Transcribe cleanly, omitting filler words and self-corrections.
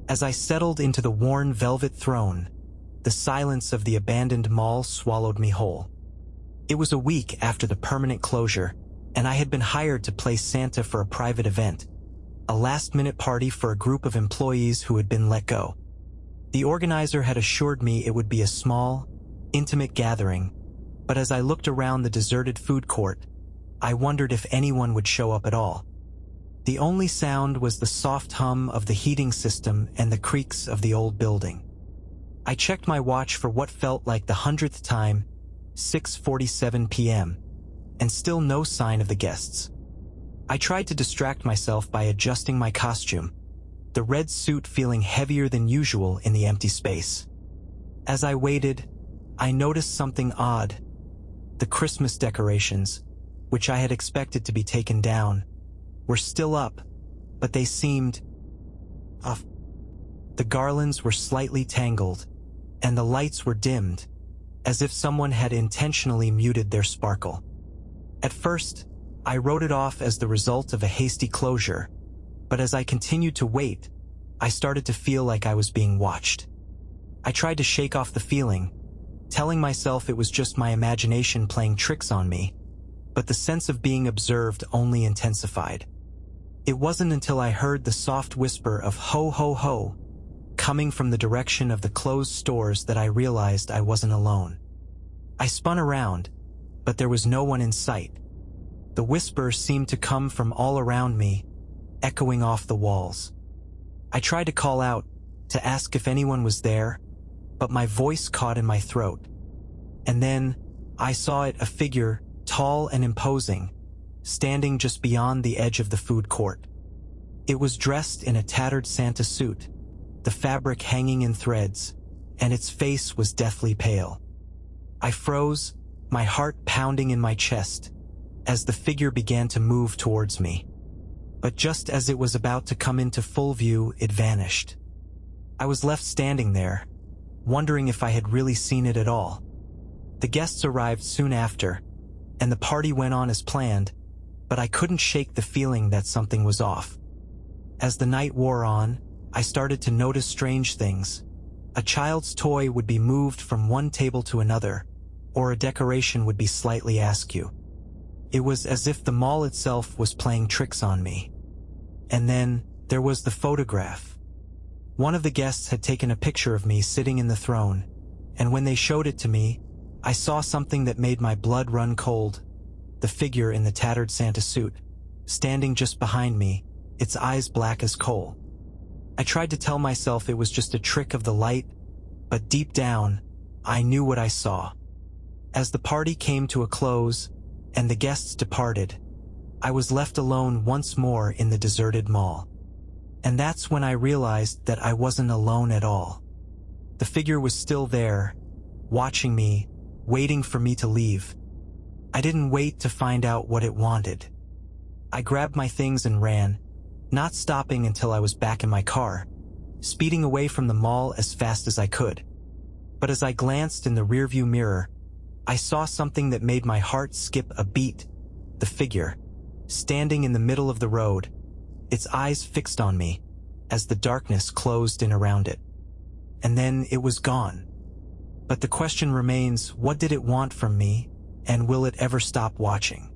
As I settled into the worn velvet throne, the silence of the abandoned mall swallowed me whole. It was a week after the permanent closure, and I had been hired to play Santa for a private event, a last-minute party for a group of employees who had been let go. The organizer had assured me it would be a small, intimate gathering, but as I looked around the deserted food court, I wondered if anyone would show up at all. The only sound was the soft hum of the heating system and the creaks of the old building. I checked my watch for what felt like the 100th time, 6:47 p.m., and still no sign of the guests. I tried to distract myself by adjusting my costume, the red suit feeling heavier than usual in the empty space. As I waited, I noticed something odd. The Christmas decorations, which I had expected to be taken down, were still up, but they seemed off. The garlands were slightly tangled, and the lights were dimmed, as if someone had intentionally muted their sparkle. At first, I wrote it off as the result of a hasty closure, but as I continued to wait, I started to feel like I was being watched. I tried to shake off the feeling, telling myself it was just my imagination playing tricks on me, but the sense of being observed only intensified. It wasn't until I heard the soft whisper of "ho ho ho" coming from the direction of the closed stores that I realized I wasn't alone. I spun around, but there was no one in sight. The whisper seemed to come from all around me, echoing off the walls. I tried to call out, to ask if anyone was there, but my voice caught in my throat. And then, I saw it, a figure, tall and imposing, standing just beyond the edge of the food court. It was dressed in a tattered Santa suit, the fabric hanging in threads, and its face was deathly pale. I froze, my heart pounding in my chest, as the figure began to move towards me. But just as it was about to come into full view, it vanished. I was left standing there, wondering if I had really seen it at all. The guests arrived soon after, and the party went on as planned, but I couldn't shake the feeling that something was off. As the night wore on, I started to notice strange things. A child's toy would be moved from one table to another, or a decoration would be slightly askew. It was as if the mall itself was playing tricks on me. And then, there was the photograph. One of the guests had taken a picture of me sitting in the throne, and when they showed it to me, I saw something that made my blood run cold. The figure in the tattered Santa suit, standing just behind me, its eyes black as coal. I tried to tell myself it was just a trick of the light, but deep down, I knew what I saw. As the party came to a close, and the guests departed, I was left alone once more in the deserted mall. And that's when I realized that I wasn't alone at all. The figure was still there, watching me, waiting for me to leave. I didn't wait to find out what it wanted. I grabbed my things and ran, not stopping until I was back in my car, speeding away from the mall as fast as I could. But as I glanced in the rearview mirror, I saw something that made my heart skip a beat. The figure, standing in the middle of the road, its eyes fixed on me, as the darkness closed in around it. And then it was gone. But the question remains, what did it want from me, and will it ever stop watching?